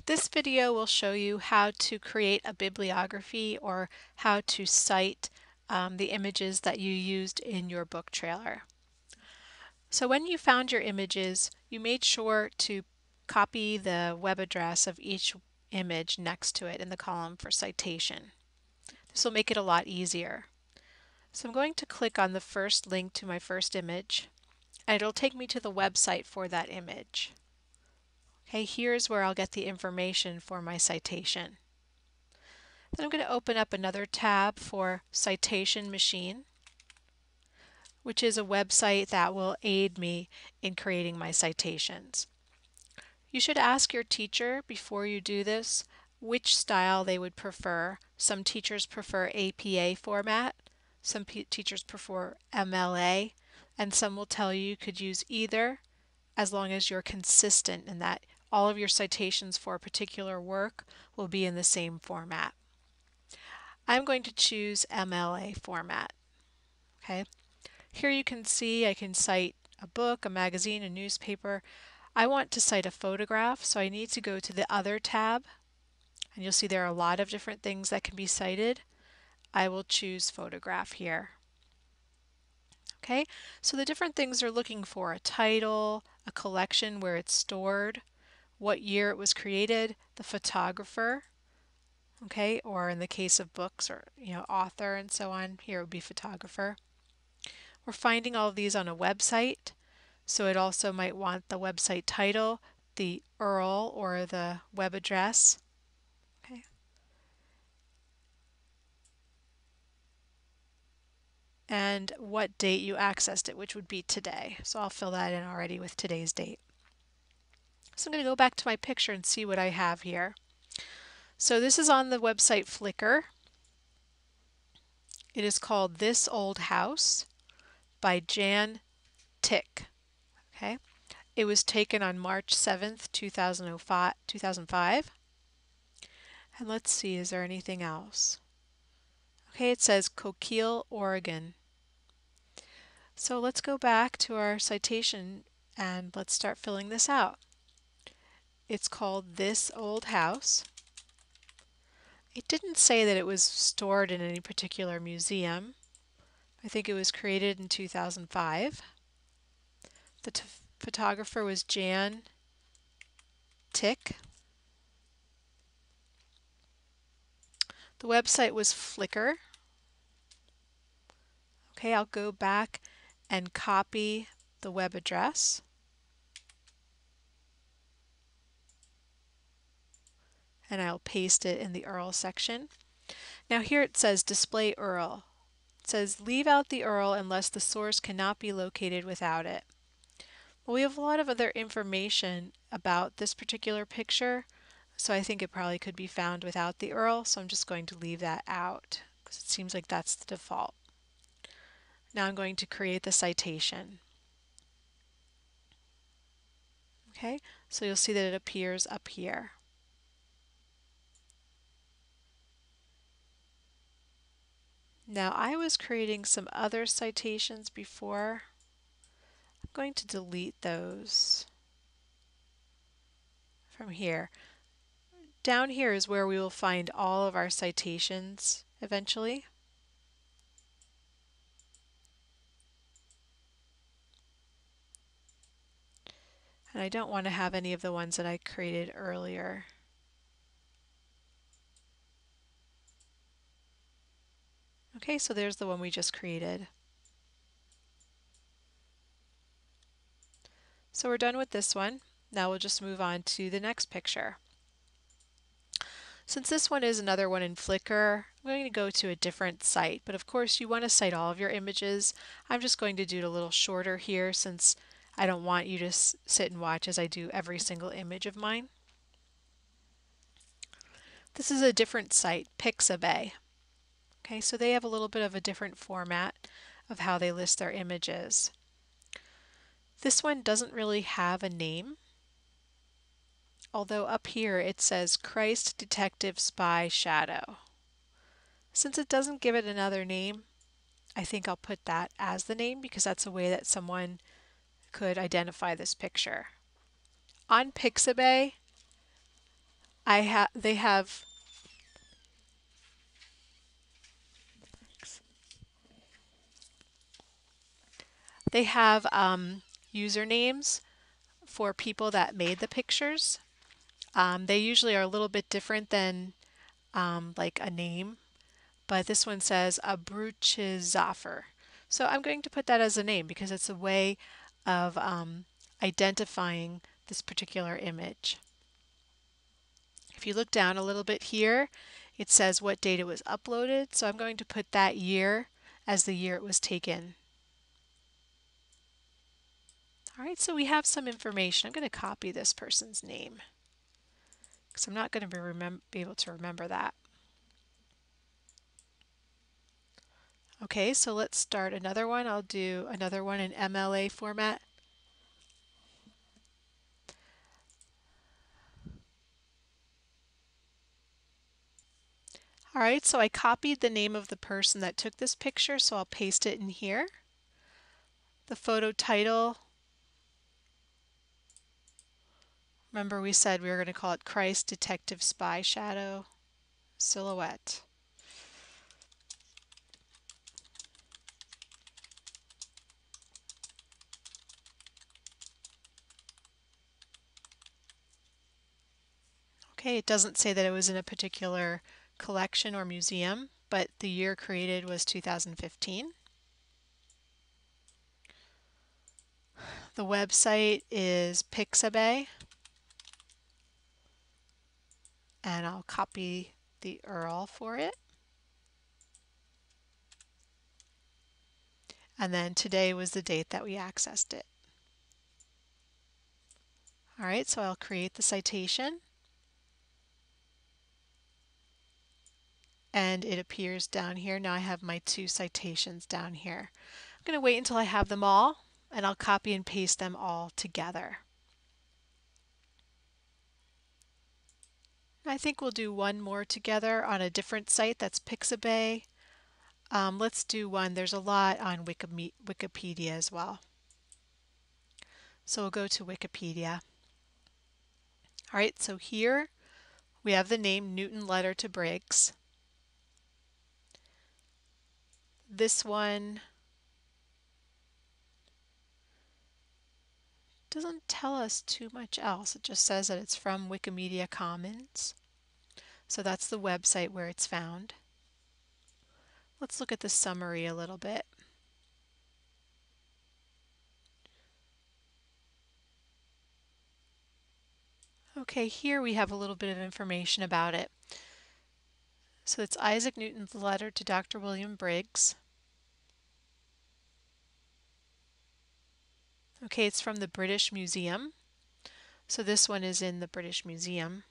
This video will show you how to create a bibliography or how to cite the images that you used in your book trailer. So when you found your images, you made sure to copy the web address of each image next to it in the column for citation. This will make it a lot easier. So I'm going to click on the first link to my first image, and it'll take me to the website for that image. Okay, here's where I'll get the information for my citation. Then I'm going to open up another tab for Citation Machine, which is a website that will aid me in creating my citations. You should ask your teacher before you do this which style they would prefer. Some teachers prefer APA format, some teachers prefer MLA, and some will tell you could use either as long as you're consistent in that all of your citations for a particular work will be in the same format. I'm going to choose MLA format. Okay. Here you can see I can cite a book, a magazine, a newspaper. I want to cite a photograph, so I need to go to the Other tab, and you'll see there are a lot of different things that can be cited. I will choose photograph here. Okay, so the different things they're looking for: a title, a collection where it's stored, what year it was created, the photographer, okay, or in the case of books or author and so on, here it would be photographer. We're finding all of these on a website, so it also might want the website title, the URL or the web address. Okay. And what date you accessed it, which would be today. So I'll fill that in already with today's date. So I'm going to go back to my picture and see what I have here. So this is on the website Flickr. It is called This Old House by Jan Tick. Okay. It was taken on March 7th, 2005. And let's see, is there anything else? Okay, it says Coquille, Oregon. So let's go back to our citation and let's start filling this out. It's called This Old House. It didn't say that it was stored in any particular museum. I think it was created in 2005. The photographer was Jan Tick. The website was Flickr. Okay, I'll go back and copy the web address. And I'll paste it in the URL section. Now here it says display URL. It says leave out the URL unless the source cannot be located without it. Well, we have a lot of other information about this particular picture, so I think it probably could be found without the URL, so I'm just going to leave that out because it seems like that's the default. Now I'm going to create the citation. Okay, so you'll see that it appears up here. Now I was creating some other citations before. I'm going to delete those from here. Down here is where we will find all of our citations eventually. And I don't want to have any of the ones that I created earlier. Okay, so there's the one we just created. So we're done with this one. Now we'll just move on to the next picture. Since this one is another one in Flickr, I'm going to go to a different site, but of course you want to cite all of your images. I'm just going to do it a little shorter here since I don't want you to sit and watch as I do every single image of mine. This is a different site, Pixabay. Okay, so they have a little bit of a different format of how they list their images. This one doesn't really have a name, although up here it says Christ Detective Spy Shadow. Since it doesn't give it another name, I think I'll put that as the name because that's a way that someone could identify this picture. On Pixabay, they have usernames for people that made the pictures. They usually are a little bit different than like a name, but this one says Abruchizaffer. So I'm going to put that as a name because it's a way of identifying this particular image. If you look down a little bit here, it says what date it was uploaded, so I'm going to put that year as the year it was taken. All right, so we have some information. I'm going to copy this person's name because I'm not going to be able to remember that. Okay, so let's start another one. I'll do another one in MLA format. All right, so I copied the name of the person that took this picture, so I'll paste it in here. The photo title, remember we said we were going to call it Christ Detective Spy Shadow Silhouette. Okay, it doesn't say that it was in a particular collection or museum, but the year created was 2015. The website is Pixabay, and I'll copy the URL for it. And then today was the date that we accessed it. All right, so I'll create the citation. And it appears down here. Now I have my 2 citations down here. I'm going to wait until I have them all, and I'll copy and paste them all together. I think we'll do one more together on a different site, that's Pixabay. Let's do one. There's a lot on Wikipedia as well. So we'll go to Wikipedia. All right, so here we have the name Newton Letter to Briggs. This one doesn't tell us too much else. It just says that it's from Wikimedia Commons. So that's the website where it's found. Let's look at the summary a little bit. Okay, here we have a little bit of information about it. So it's Isaac Newton's letter to Dr. William Briggs. Okay, it's from the British Museum. So this one is in the British Museum.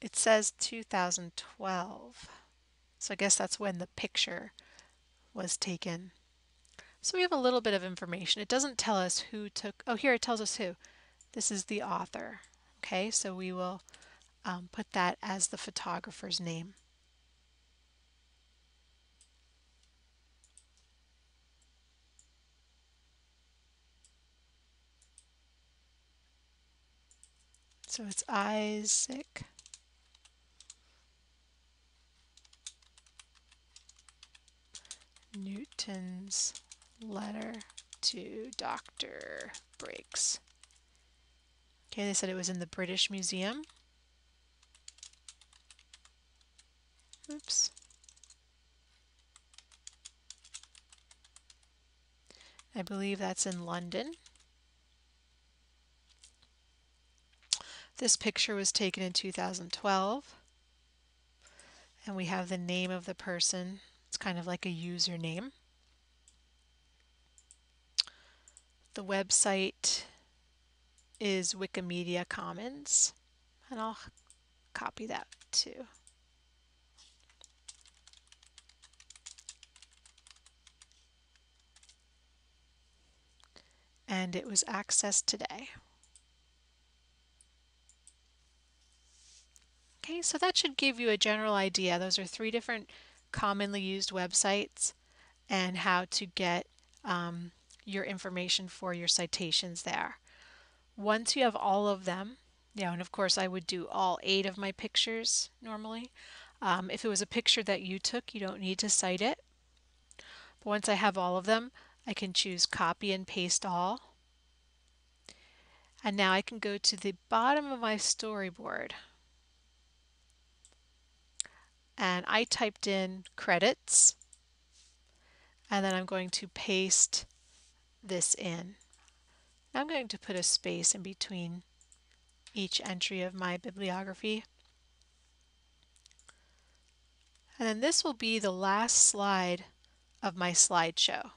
It says 2012. So I guess that's when the picture was taken. So we have a little bit of information. It doesn't tell us who took, oh, here it tells us who. This is the author. Okay, so we will put that as the photographer's name. So it's Isaac Newton's letter to Dr. Briggs. Okay, they said it was in the British Museum. Oops. I believe that's in London. This picture was taken in 2012. And we have the name of the person. It's kind of like a username. The website is Wikimedia Commons, and I'll copy that too. And it was accessed today. Okay, so that should give you a general idea. Those are 3 different commonly used websites and how to get your information for your citations there. Once you have all of them, and of course I would do all 8 of my pictures normally. If it was a picture that you took, you don't need to cite it. But once I have all of them, I can choose copy and paste all. And now I can go to the bottom of my storyboard. And I typed in credits, and then I'm going to paste this in. Now I'm going to put a space in between each entry of my bibliography. And then this will be the last slide of my slideshow.